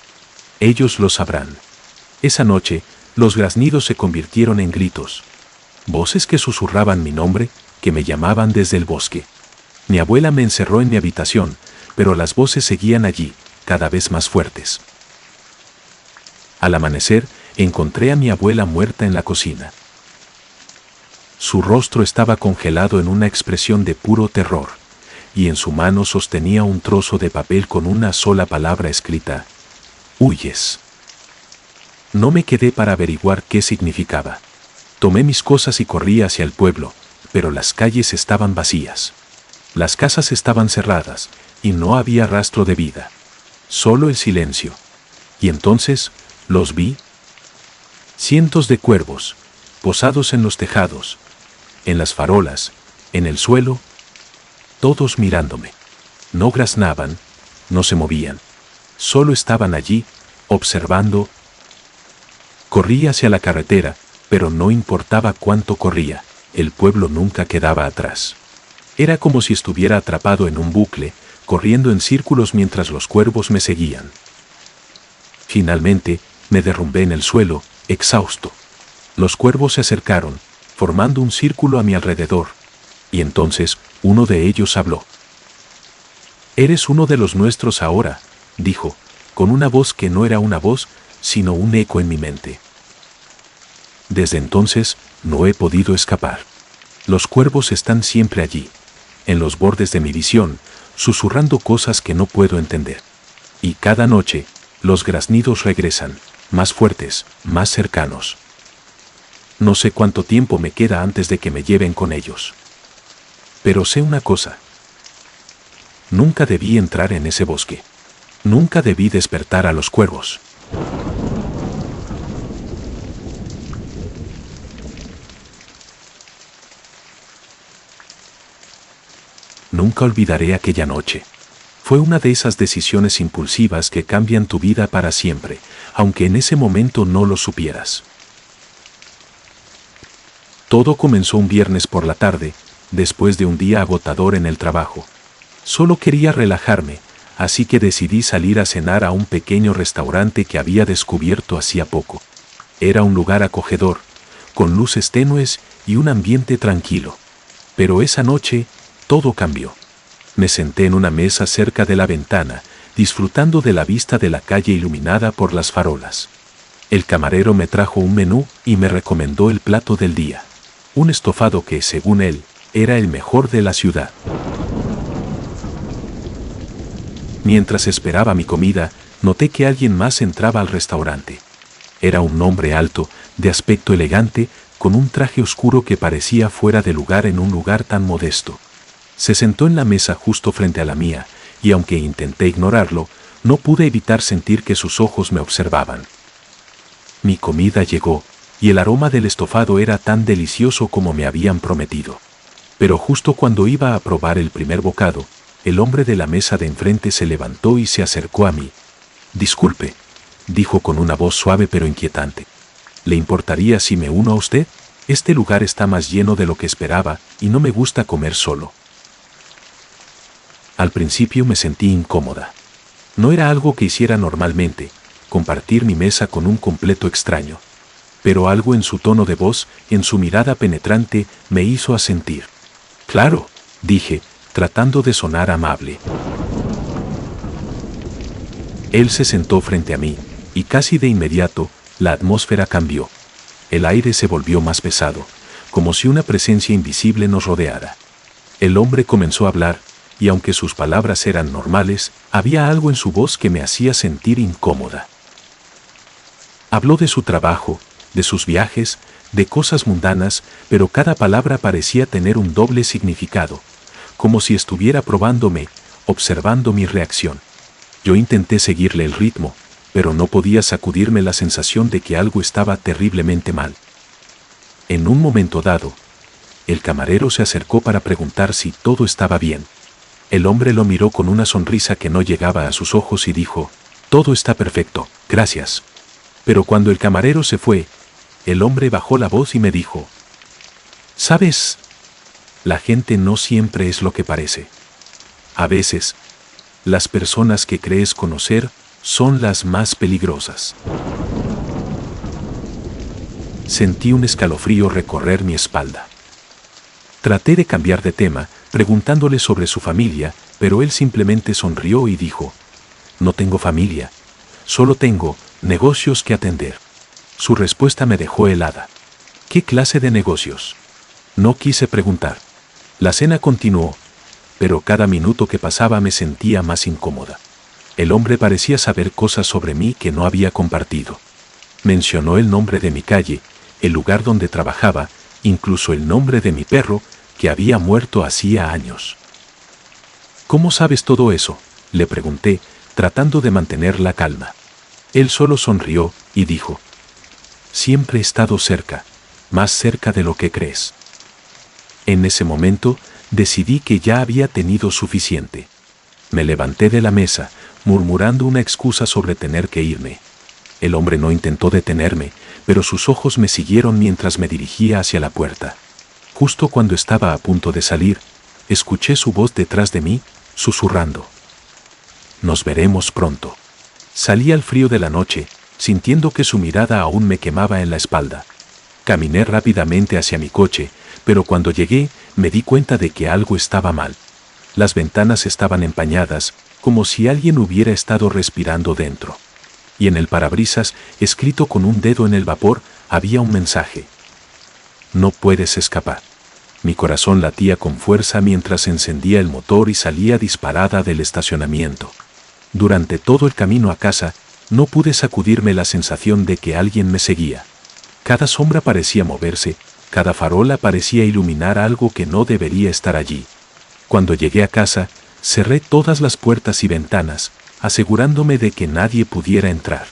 «Ellos lo sabrán». Esa noche, los graznidos se convirtieron en gritos. Voces que susurraban mi nombre, que me llamaban desde el bosque. Mi abuela me encerró en mi habitación, pero las voces seguían allí, cada vez más fuertes. Al amanecer, encontré a mi abuela muerta en la cocina. Su rostro estaba congelado en una expresión de puro terror, y en su mano sostenía un trozo de papel con una sola palabra escrita: «Huyes». No me quedé para averiguar qué significaba. Tomé mis cosas y corrí hacia el pueblo, pero las calles estaban vacías. Las casas estaban cerradas, y no había rastro de vida. Solo el silencio. Y entonces, los vi. Cientos de cuervos, posados en los tejados, en las farolas, en el suelo, todos mirándome. No graznaban, no se movían. Solo estaban allí, observando. Corrí hacia la carretera, pero no importaba cuánto corría, el pueblo nunca quedaba atrás. Era como si estuviera atrapado en un bucle, corriendo en círculos mientras los cuervos me seguían. Finalmente, me derrumbé en el suelo, exhausto. Los cuervos se acercaron, formando un círculo a mi alrededor, y entonces uno de ellos habló. «Eres uno de los nuestros ahora», dijo, con una voz que no era una voz, sino un eco en mi mente. Desde entonces, no he podido escapar. Los cuervos están siempre allí, en los bordes de mi visión, susurrando cosas que no puedo entender. Y cada noche, los graznidos regresan, más fuertes, más cercanos. No sé cuánto tiempo me queda antes de que me lleven con ellos. Pero sé una cosa. Nunca debí entrar en ese bosque. Nunca debí despertar a los cuervos. Nunca olvidaré aquella noche. Fue una de esas decisiones impulsivas que cambian tu vida para siempre, aunque en ese momento no lo supieras. Todo comenzó un viernes por la tarde, después de un día agotador en el trabajo. Solo quería relajarme, así que decidí salir a cenar a un pequeño restaurante que había descubierto hacía poco. Era un lugar acogedor, con luces tenues y un ambiente tranquilo. Pero esa noche, todo cambió. Me senté en una mesa cerca de la ventana, disfrutando de la vista de la calle iluminada por las farolas. El camarero me trajo un menú y me recomendó el plato del día. Un estofado que, según él, era el mejor de la ciudad. Mientras esperaba mi comida, noté que alguien más entraba al restaurante. Era un hombre alto, de aspecto elegante, con un traje oscuro que parecía fuera de lugar en un lugar tan modesto. Se sentó en la mesa justo frente a la mía, y aunque intenté ignorarlo, no pude evitar sentir que sus ojos me observaban. Mi comida llegó, y el aroma del estofado era tan delicioso como me habían prometido. Pero justo cuando iba a probar el primer bocado, El hombre de la mesa de enfrente se levantó y se acercó a mí. Disculpe, dijo con una voz suave pero inquietante. ¿Le importaría si me uno a usted? Este lugar está más lleno de lo que esperaba y no me gusta comer solo. Al principio me sentí incómoda. No era algo que hiciera normalmente, compartir mi mesa con un completo extraño. Pero algo en su tono de voz, en su mirada penetrante, me hizo asentir. Claro, dije, tratando de sonar amable. Él se sentó frente a mí, y casi de inmediato, la atmósfera cambió. El aire se volvió más pesado, como si una presencia invisible nos rodeara. El hombre comenzó a hablar, y aunque sus palabras eran normales, había algo en su voz que me hacía sentir incómoda. Habló de su trabajo, de sus viajes, de cosas mundanas, pero cada palabra parecía tener un doble significado, como si estuviera probándome, observando mi reacción. Yo intenté seguirle el ritmo, pero no podía sacudirme la sensación de que algo estaba terriblemente mal. En un momento dado, el camarero se acercó para preguntar si todo estaba bien. El hombre lo miró con una sonrisa que no llegaba a sus ojos y dijo, «Todo está perfecto, gracias». Pero cuando el camarero se fue, el hombre bajó la voz y me dijo, «¿Sabes? La gente no siempre es lo que parece. A veces, las personas que crees conocer son las más peligrosas». Sentí un escalofrío recorrer mi espalda. Traté de cambiar de tema, preguntándole sobre su familia, pero él simplemente sonrió y dijo, «No tengo familia, solo tengo negocios que atender». Su respuesta me dejó helada. ¿Qué clase de negocios? No quise preguntar. La cena continuó, pero cada minuto que pasaba me sentía más incómoda. El hombre parecía saber cosas sobre mí que no había compartido. Mencionó el nombre de mi calle, el lugar donde trabajaba, incluso el nombre de mi perro, que había muerto hacía años. ¿Cómo sabes todo eso?, le pregunté, tratando de mantener la calma. Él solo sonrió y dijo, «Siempre he estado cerca, más cerca de lo que crees». En ese momento, decidí que ya había tenido suficiente. Me levanté de la mesa, murmurando una excusa sobre tener que irme. El hombre no intentó detenerme, pero sus ojos me siguieron mientras me dirigía hacia la puerta. Justo cuando estaba a punto de salir, escuché su voz detrás de mí, susurrando, «Nos veremos pronto». Salí al frío de la noche, sintiendo que su mirada aún me quemaba en la espalda. Caminé rápidamente hacia mi coche, pero cuando llegué, me di cuenta de que algo estaba mal. Las ventanas estaban empañadas, como si alguien hubiera estado respirando dentro. Y en el parabrisas, escrito con un dedo en el vapor, había un mensaje. «No puedes escapar». Mi corazón latía con fuerza mientras encendía el motor y salía disparada del estacionamiento. Durante todo el camino a casa, no pude sacudirme la sensación de que alguien me seguía. Cada sombra parecía moverse, cada farola parecía iluminar algo que no debería estar allí. Cuando llegué a casa, cerré todas las puertas y ventanas, asegurándome de que nadie pudiera entrar.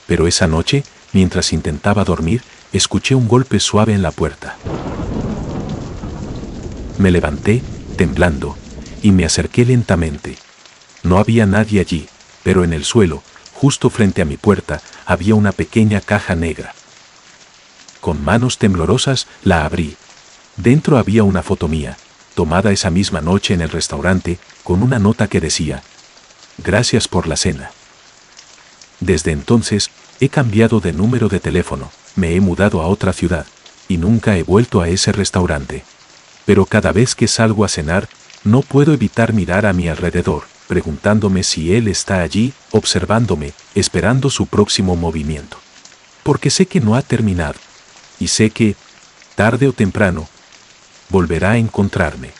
Pero esa noche, mientras intentaba dormir, escuché un golpe suave en la puerta. Me levanté, temblando, y me acerqué lentamente. No había nadie allí, pero en el suelo, justo frente a mi puerta, había una pequeña caja negra. Con manos temblorosas, la abrí. Dentro había una foto mía, tomada esa misma noche en el restaurante, con una nota que decía, «Gracias por la cena». Desde entonces, he cambiado de número de teléfono, me he mudado a otra ciudad, y nunca he vuelto a ese restaurante. Pero cada vez que salgo a cenar, no puedo evitar mirar a mi alrededor, preguntándome si él está allí, observándome, esperando su próximo movimiento. Porque sé que no ha terminado. Y sé que, tarde o temprano, volverá a encontrarme.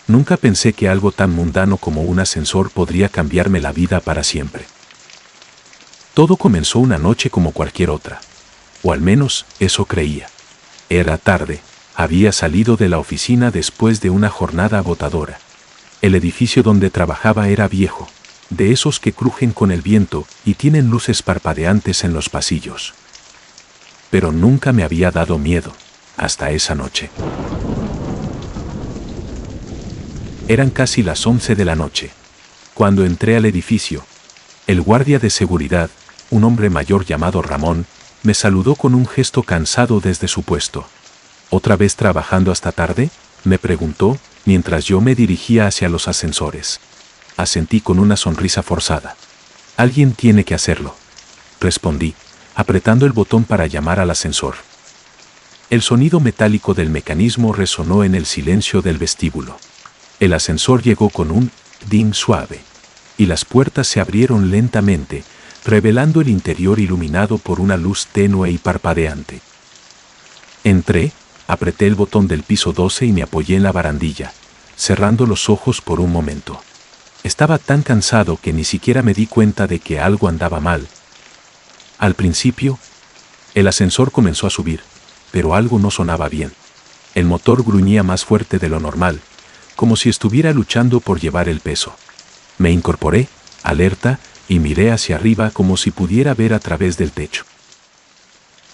Nunca pensé que algo tan mundano como un ascensor podría cambiarme la vida para siempre. Todo comenzó una noche como cualquier otra. O al menos, eso creía. Era tarde, había salido de la oficina después de una jornada agotadora. El edificio donde trabajaba era viejo, de esos que crujen con el viento y tienen luces parpadeantes en los pasillos. pero nunca me había dado miedo, hasta esa noche. Eran casi las 11 de la noche. Cuando entré al edificio, el guardia de seguridad, un hombre mayor llamado Ramón, me saludó con un gesto cansado desde su puesto. ¿Otra vez trabajando hasta tarde?, me preguntó, mientras yo me dirigía hacia los ascensores. Asentí con una sonrisa forzada. Alguien tiene que hacerlo, respondí, apretando el botón para llamar al ascensor. El sonido metálico del mecanismo resonó en el silencio del vestíbulo. El ascensor llegó con un ding suave, y las puertas se abrieron lentamente, revelando el interior iluminado por una luz tenue y parpadeante. Entré, apreté el botón del piso 12 y me apoyé en la barandilla, cerrando los ojos por un momento. Estaba tan cansado que ni siquiera me di cuenta de que algo andaba mal. Al principio, el ascensor comenzó a subir, pero algo no sonaba bien. El motor gruñía más fuerte de lo normal, como si estuviera luchando por llevar el peso. Me incorporé, alerta, y miré hacia arriba como si pudiera ver a través del techo.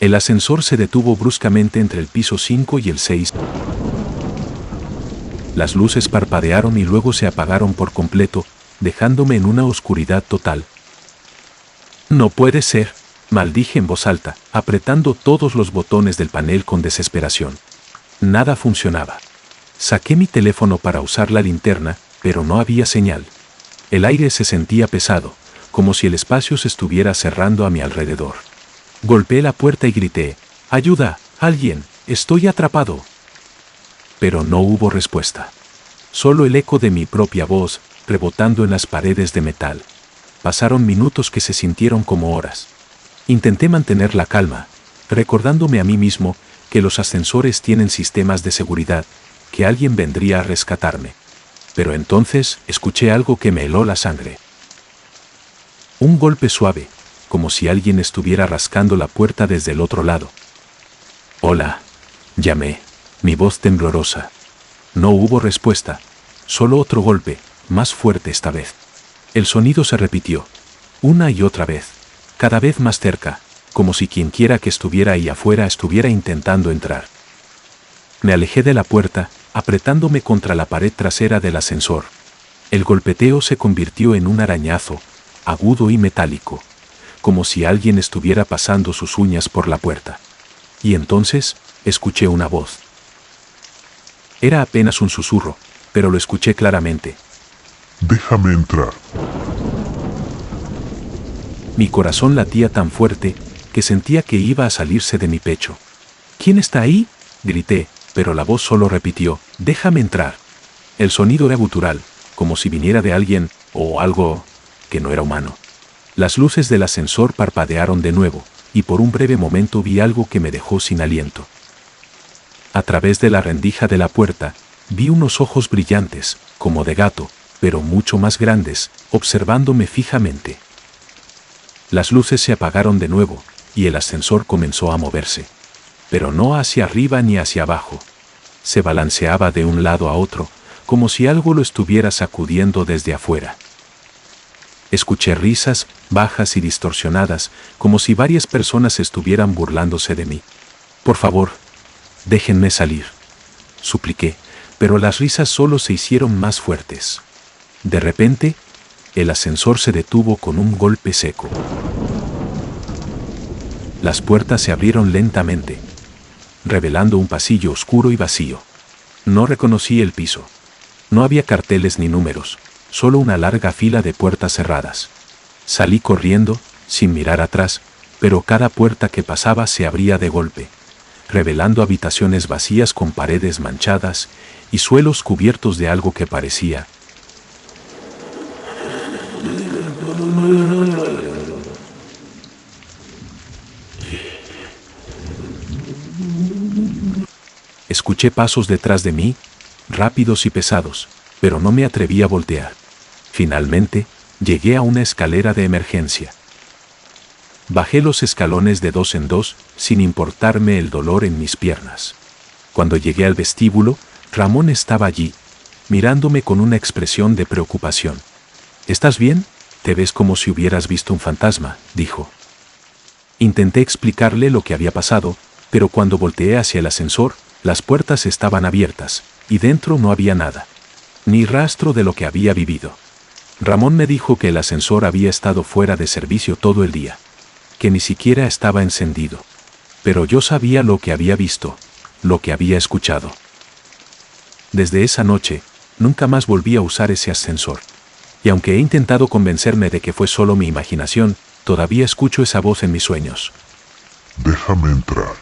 El ascensor se detuvo bruscamente entre el piso 5 y el 6. Las luces parpadearon y luego se apagaron por completo, dejándome en una oscuridad total. «No puede ser», maldije en voz alta, apretando todos los botones del panel con desesperación. Nada funcionaba. Saqué mi teléfono para usar la linterna, pero no había señal. El aire se sentía pesado, como si el espacio se estuviera cerrando a mi alrededor. Golpeé la puerta y grité, «¡Ayuda! ¡Alguien! ¡Estoy atrapado!». Pero no hubo respuesta. Solo el eco de mi propia voz, rebotando en las paredes de metal. Pasaron minutos que se sintieron como horas. Intenté mantener la calma, recordándome a mí mismo que los ascensores tienen sistemas de seguridad, que alguien vendría a rescatarme. Pero entonces escuché algo que me heló la sangre. Un golpe suave, como si alguien estuviera rascando la puerta desde el otro lado. «Hola», llamé, mi voz temblorosa. No hubo respuesta, solo otro golpe, más fuerte esta vez. El sonido se repitió, una y otra vez, cada vez más cerca, como si quienquiera que estuviera ahí afuera estuviera intentando entrar. Me alejé de la puerta, apretándome contra la pared trasera del ascensor. El golpeteo se convirtió en un arañazo, agudo y metálico, como si alguien estuviera pasando sus uñas por la puerta. Y entonces, escuché una voz. Era apenas un susurro, pero lo escuché claramente. «Déjame entrar». Mi corazón latía tan fuerte que sentía que iba a salirse de mi pecho. «¿Quién está ahí?», grité, pero la voz solo repitió, «Déjame entrar». El sonido era gutural, como si viniera de alguien, o algo, que no era humano. Las luces del ascensor parpadearon de nuevo, y por un breve momento vi algo que me dejó sin aliento. A través de la rendija de la puerta, vi unos ojos brillantes, como de gato, pero mucho más grandes, observándome fijamente. Las luces se apagaron de nuevo, y el ascensor comenzó a moverse. Pero no hacia arriba ni hacia abajo. Se balanceaba de un lado a otro, como si algo lo estuviera sacudiendo desde afuera. Escuché risas, bajas y distorsionadas, como si varias personas estuvieran burlándose de mí. «Por favor, déjenme salir», supliqué, pero las risas solo se hicieron más fuertes. De repente, el ascensor se detuvo con un golpe seco. Las puertas se abrieron lentamente, revelando un pasillo oscuro y vacío. No reconocí el piso. No había carteles ni números, solo una larga fila de puertas cerradas. Salí corriendo, sin mirar atrás, pero cada puerta que pasaba se abría de golpe, revelando habitaciones vacías con paredes manchadas y suelos cubiertos de algo que parecía. Escuché pasos detrás de mí, rápidos y pesados, pero no me atreví a voltear. Finalmente, llegué a una escalera de emergencia. Bajé los escalones de 2 en 2, sin importarme el dolor en mis piernas. Cuando llegué al vestíbulo, Ramón estaba allí, mirándome con una expresión de preocupación. «¿Estás bien? Te ves como si hubieras visto un fantasma», dijo. Intenté explicarle lo que había pasado, pero cuando volteé hacia el ascensor, las puertas estaban abiertas, y dentro no había nada. Ni rastro de lo que había vivido. Ramón me dijo que el ascensor había estado fuera de servicio todo el día. Que ni siquiera estaba encendido. Pero yo sabía lo que había visto, lo que había escuchado. Desde esa noche, nunca más volví a usar ese ascensor. Y aunque he intentado convencerme de que fue solo mi imaginación, todavía escucho esa voz en mis sueños. Déjame entrar.